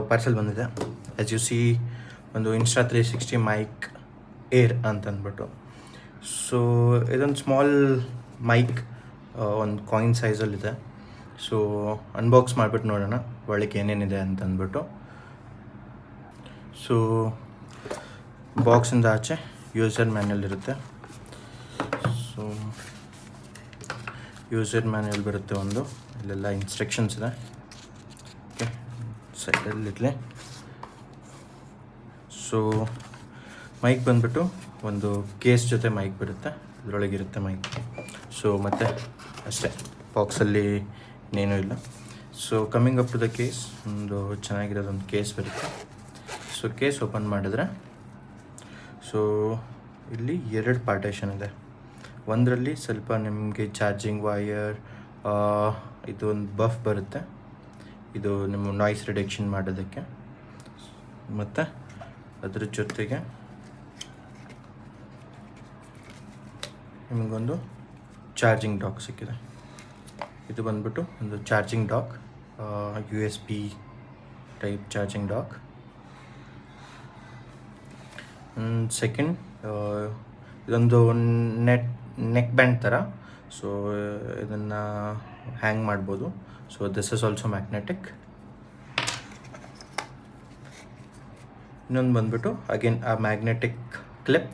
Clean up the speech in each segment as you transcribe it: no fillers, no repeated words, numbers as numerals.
Parcel ಬಂದಿದೆ. As U C ಒಂದು Insta360 mic air ಅಂತಂದ್ಬಿಟ್ಟು. ಸೊ ಇದೊಂದು ಸ್ಮಾಲ್ ಮೈಕ್, ಒಂದು ಕಾಯಿನ್ ಸೈಜಲ್ಲಿದೆ. ಸೊ ಅನ್ಬಾಕ್ಸ್ ಮಾಡಿಬಿಟ್ಟು ನೋಡೋಣ ಒಳಗೆ ಏನೇನಿದೆ ಅಂತಂದ್ಬಿಟ್ಟು. ಸೊ ಬಾಕ್ಸಿಂದ ಆಚೆ ಯೂಸರ್ ಮ್ಯಾನ್ಯಲ್ ಇರುತ್ತೆ. ಸೊ ಯೂಸರ್ ಮ್ಯಾನ್ಯಲ್ ಬರುತ್ತೆ ಒಂದು, ಇಲ್ಲೆಲ್ಲ ಇನ್ಸ್ಟ್ರಕ್ಷನ್ಸ್ ಇದೆ. ಓಕೆ, ಸೈಡಲ್ಲಿರಲಿ. ಸೊ ಮೈಕ್ ಬಂದುಬಿಟ್ಟು ಒಂದು ಕೇಸ್ ಜೊತೆ ಮೈಕ್ ಬರುತ್ತೆ, ಇದರೊಳಗಿರುತ್ತೆ ಮೈಕ್. ಸೊ ಮತ್ತು ಅಷ್ಟೇ, ಬಾಕ್ಸಲ್ಲಿ ಇನ್ನೇನೂ ಇಲ್ಲ. So coming up to the case, ಒಂದು ಚೆನ್ನಾಗಿರೋದೊಂದು ಕೇಸ್ ಬರುತ್ತೆ. ಸೊ ಕೇಸ್ ಓಪನ್ ಮಾಡಿದ್ರೆ ಸೊ ಇಲ್ಲಿ 2 ಪಾರ್ಟೇಷನ್ ಇದೆ. ಒಂದರಲ್ಲಿ ಸ್ವಲ್ಪ ನಿಮಗೆ ಚಾರ್ಜಿಂಗ್ ವೈಯರ್, ಇದು ಒಂದು ಬಫ್ ಬರುತ್ತೆ, ಇದು ನಿಮ್ಮ ನಾಯ್ಸ್ ರಿಡಕ್ಷನ್ ಮಾಡೋದಕ್ಕೆ. ಮತ್ತು ಅದ್ರ ಜೊತೆಗೆ ನಿಮಗೊಂದು ಚಾರ್ಜಿಂಗ್ ಡಾಕ್ ಸಿಕ್ಕಿದೆ. ಇದು ಬಂದ್ಬಿಟ್ಟು ಒಂದು charging dock, USB type charging dock. Second, ಇದೊಂದು ನೆಕ್ ಬ್ಯಾಂಡ್ ಥರ. ಸೊ ಇದನ್ನು ಹ್ಯಾಂಗ್ ಮಾಡ್ಬೋದು. So this is also magnetic. ಇನ್ನೊಂದು ಬಂದ್ಬಿಟ್ಟು ಅಗೇನ್ ಆ ಮ್ಯಾಗ್ನೆಟಿಕ್ ಕ್ಲಿಪ್,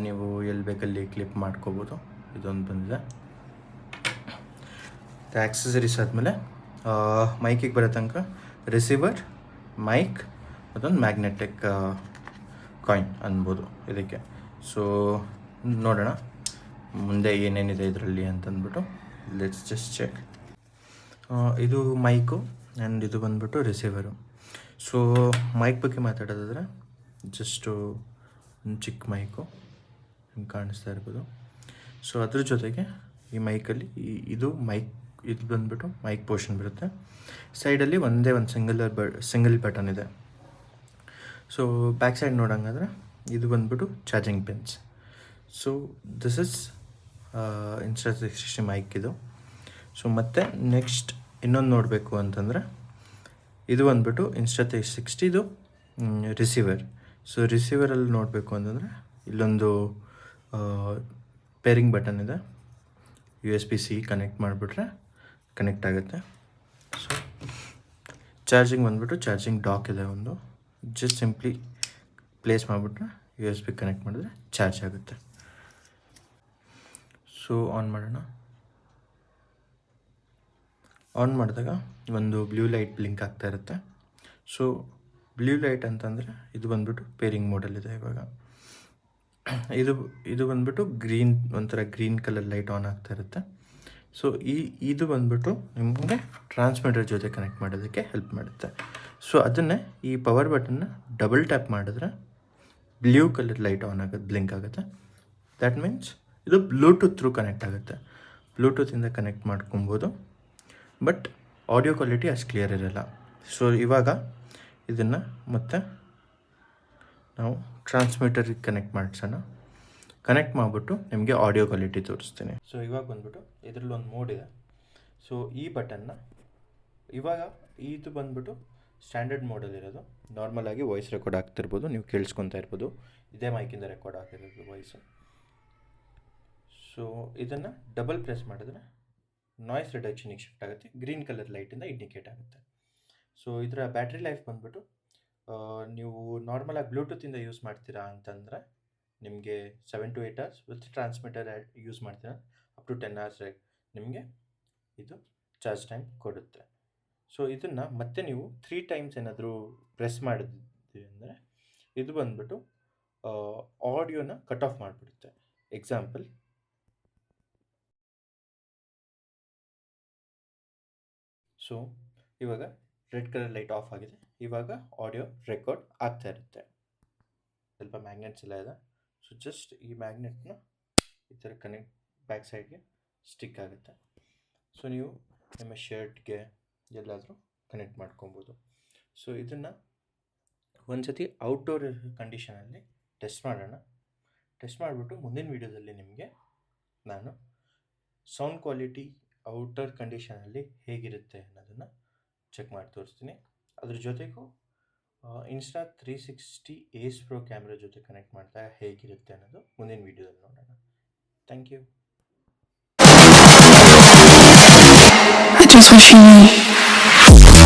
ನೀವು ಎಲ್ಲಿ ಬೇಕಲ್ಲಿ ಕ್ಲಿಪ್ ಮಾಡ್ಕೋಬೋದು. ಇದೊಂದು ಬಂದಿದೆ. ಆಕ್ಸೆಸರೀಸ್ ಆದಮೇಲೆ ಮೈಕಿಗೆ ಬರೋ ತನಕ ರಿಸೀವರ್, ಮೈಕ್, ಅದೊಂದು ಮ್ಯಾಗ್ನೆಟಿಕ್ ಕಾಯಿನ್ ಅನ್ಬೋದು ಇದಕ್ಕೆ. ಸೊ ನೋಡೋಣ ಮುಂದೆ ಏನೇನಿದೆ ಇದರಲ್ಲಿ ಅಂತಂದ್ಬಿಟ್ಟು. Let's just check. ಇದು ಮೈಕು ಆ್ಯಂಡ್ ಇದು ಬಂದ್ಬಿಟ್ಟು ರಿಸೀವರು. ಸೊ ಮೈಕ್ ಬಗ್ಗೆ ಮಾತಾಡೋದಾದರೆ ಜಸ್ಟು ಒಂದು ಚಿಕ್ಕ ಮೈಕು ನಿಮ್ಗೆ ಕಾಣಿಸ್ತಾ ಇರ್ಬೋದು. ಸೊ ಅದ್ರ ಜೊತೆಗೆ ಈ ಮೈಕಲ್ಲಿ ಇದು ಬಂದ್ಬಿಟ್ಟು ಮೈಕ್ ಪೋರ್ಷನ್ ಬರುತ್ತೆ. ಸೈಡಲ್ಲಿ ಒಂದೇ ಒಂದು ಸಿಂಗಲ್ ಬಟನ್ ಇದೆ. ಸೊ ಬ್ಯಾಕ್ ಸೈಡ್ ನೋಡೋಂಗಾದ್ರೆ ಇದು ಬಂದ್ಬಿಟ್ಟು charging pins. So this is Insta360 mic ಇದು. ಸೊ ಮತ್ತು ನೆಕ್ಸ್ಟ್ ಇನ್ನೊಂದು ನೋಡಬೇಕು ಅಂತಂದರೆ ಇದು ಬಂದ್ಬಿಟ್ಟು Insta360 ಇದು ರಿಸೀವರ್. ಸೊ ರಿಸೀವರಲ್ಲಿ ನೋಡಬೇಕು ಅಂತಂದರೆ ಇಲ್ಲೊಂದು ಪೇರಿಂಗ್ ಬಟನ್ ಇದೆ. USB-C ಕನೆಕ್ಟ್ ಮಾಡಿಬಿಟ್ರೆ ಕನೆಕ್ಟ್ ಆಗುತ್ತೆ. ಸೊ ಚಾರ್ಜಿಂಗ್ ಬಂದ್ಬಿಟ್ಟು ಚಾರ್ಜಿಂಗ್ ಡಾಕ್ ಇದೆ ಒಂದು, ಜಸ್ಟ್ ಸಿಂಪ್ಲಿ ಪ್ಲೇಸ್ ಮಾಡಿಬಿಟ್ರೆ USB ಕನೆಕ್ಟ್ ಮಾಡಿದ್ರೆ ಚಾರ್ಜ್ ಆಗುತ್ತೆ. ಸೊ ಆನ್ ಮಾಡೋಣ. ಆನ್ ಮಾಡಿದಾಗ ಒಂದು ಬ್ಲೂ ಲೈಟ್ ಬ್ಲಿಂಕ್ ಆಗ್ತಾ ಇರುತ್ತೆ. ಸೊ ಬ್ಲೂ ಲೈಟ್ ಅಂತಂದರೆ ಇದು ಬಂದ್ಬಿಟ್ಟು ಪೇರಿಂಗ್ ಮೋಡಲ್ಲಿದೆ ಇವಾಗ. ಇದು ಬಂದ್ಬಿಟ್ಟು ಒಂಥರ ಗ್ರೀನ್ ಕಲರ್ ಲೈಟ್ ಆನ್ ಆಗ್ತಾ ಇರುತ್ತೆ. ಸೊ ಇದು ಬಂದ್ಬಿಟ್ಟು ನಿಮಗೆ ಟ್ರಾನ್ಸ್ಮಿಟರ್ ಜೊತೆ ಕನೆಕ್ಟ್ ಮಾಡೋದಕ್ಕೆ ಹೆಲ್ಪ್ ಮಾಡುತ್ತೆ. ಸೊ ಅದನ್ನೇ ಈ ಪವರ್ ಬಟನ್ನ ಡಬಲ್ ಟ್ಯಾಪ್ ಮಾಡಿದ್ರೆ ಬ್ಲೂ ಕಲರ್ ಲೈಟ್ ಆನ್ ಆಗುತ್ತೆ, ಬ್ಲಿಂಕ್ ಆಗುತ್ತೆ. ದ್ಯಾಟ್ ಮೀನ್ಸ್ ಇದು ಬ್ಲೂಟೂತ್ ಥ್ರೂ ಕನೆಕ್ಟ್ ಆಗುತ್ತೆ. ಬ್ಲೂಟೂತಿಂದ ಕನೆಕ್ಟ್ ಮಾಡ್ಕೊಬೋದು, ಬಟ್ ಆಡಿಯೋ ಕ್ವಾಲಿಟಿ ಅಷ್ಟು ಕ್ಲಿಯರ್ ಇರೋಲ್ಲ. ಸೊ ಇವಾಗ ಇದನ್ನು ಮತ್ತೆ ನಾವು ಟ್ರಾನ್ಸ್ಮಿಟರಿಗೆ ಕನೆಕ್ಟ್ ಮಾಡಿಸೋಣ. ಕನೆಕ್ಟ್ ಮಾಡಿಬಿಟ್ಟು ನಿಮಗೆ ಆಡಿಯೋ ಕ್ವಾಲಿಟಿ ತೋರಿಸ್ತೀನಿ. ಸೊ ಇವಾಗ ಬಂದ್ಬಿಟ್ಟು ಇದರಲ್ಲಿ ಒಂದು ಮೋಡ್ ಇದೆ. ಸೊ ಈ ಬಟನ್ನ ಇವಾಗ ಇದು ಬಂದ್ಬಿಟ್ಟು ಸ್ಟ್ಯಾಂಡರ್ಡ್ ಮೋಡಲ್ಲಿರೋದು. ನಾರ್ಮಲಾಗಿ ವಾಯ್ಸ್ ರೆಕಾರ್ಡ್ ಆಗ್ತಿರ್ಬೋದು, ನೀವು ಕೇಳಿಸ್ಕೊತಾ ಇರ್ಬೋದು. ಇದೇ ಮೈಕಿಂದ ರೆಕಾರ್ಡ್ ಆಗಿರೋದು ವಾಯ್ಸು. ಸೊ ಇದನ್ನು ಡಬಲ್ ಪ್ರೆಸ್ ಮಾಡಿದ್ರೆ ನಾಯ್ಸ್ ರಿಡಕ್ಷನಿಗೆ ಶಿಫ್ಟ್ ಆಗುತ್ತೆ, ಗ್ರೀನ್ ಕಲರ್ ಲೈಟಿಂದ ಇಂಡಿಕೇಟ್ ಆಗುತ್ತೆ. ಸೊ ಇದರ ಬ್ಯಾಟ್ರಿ ಲೈಫ್ ಬಂದ್ಬಿಟ್ಟು ನೀವು ನಾರ್ಮಲಾಗಿ ಬ್ಲೂಟೂತಿಂದ ಯೂಸ್ ಮಾಡ್ತೀರಾ ಅಂತಂದರೆ ನಿಮಗೆ 7 to 8 hours, with transmitter use ಮಾಡ್ತೀರಾ ಅಪ್ ಟು 10 hours ನಿಮಗೆ ಇದು ಚಾರ್ಜ್ ಟೈಮ್ ಕೊಡುತ್ತೆ. ಸೊ ಇದನ್ನು ಮತ್ತೆ ನೀವು 3 times ಏನಾದರೂ ಪ್ರೆಸ್ ಮಾಡಿದ್ವಿ ಅಂದರೆ ಇದು ಬಂದ್ಬಿಟ್ಟು ಆಡಿಯೋನ ಕಟ್ ಆಫ್ ಮಾಡಿಬಿಡುತ್ತೆ. ಎಕ್ಸಾಂಪಲ್, ಸೊ ಇವಾಗ ರೆಡ್ ಕಲರ್ ಲೈಟ್ ಆಫ್ ಆಗಿದೆ. ಇವಾಗ ಆಡಿಯೋ ರೆಕಾರ್ಡ್ ಆಗ್ತಾ ಇರುತ್ತೆ. ಸ್ವಲ್ಪ ಮ್ಯಾಗ್ನೆಟ್ಸ್ ಎಲ್ಲ ಇದೆ. ಸೊ ಜಸ್ಟ್ ಈ ಮ್ಯಾಗ್ನೆಟ್ನ ಈ ಥರ ಕನೆಕ್ಟ್ ಬ್ಯಾಕ್ ಸೈಡ್ಗೆ ಸ್ಟಿಕ್ ಆಗುತ್ತೆ. ಸೊ ನೀವು ನಿಮ್ಮ ಶರ್ಟ್ಗೆ ಎಲ್ಲಾದರೂ ಕನೆಕ್ಟ್ ಮಾಡ್ಕೊಬೋದು. ಸೊ ಇದನ್ನು ಒಂದು ಸತಿ ಔಟ್ಡೋರ್ ಕಂಡೀಷನಲ್ಲಿ ಟೆಸ್ಟ್ ಮಾಡೋಣ. ಟೆಸ್ಟ್ ಮಾಡಿಬಿಟ್ಟು ಮುಂದಿನ ವೀಡಿಯೋದಲ್ಲಿ ನಿಮಗೆ ನಾನು ಸೌಂಡ್ ಕ್ವಾಲಿಟಿ ಔಟರ್ ಕಂಡೀಷನಲ್ಲಿ ಹೇಗಿರುತ್ತೆ ಅನ್ನೋದನ್ನು ಚೆಕ್ ಮಾಡಿ ತೋರಿಸ್ತೀನಿ. ಅದ್ರ ಜೊತೆಗೂ ಇನ್ಸ್ಟಾ 360 ಏಸ್ ಪ್ರೋ ಕ್ಯಾಮ್ರಾ ಜೊತೆ ಕನೆಕ್ಟ್ ಮಾಡಿದಾಗ ಹೇಗಿರುತ್ತೆ ಅನ್ನೋದು ಮುಂದಿನ ವೀಡಿಯೋದಲ್ಲಿ ನೋಡೋಣ. Thank you. I just wish you knew.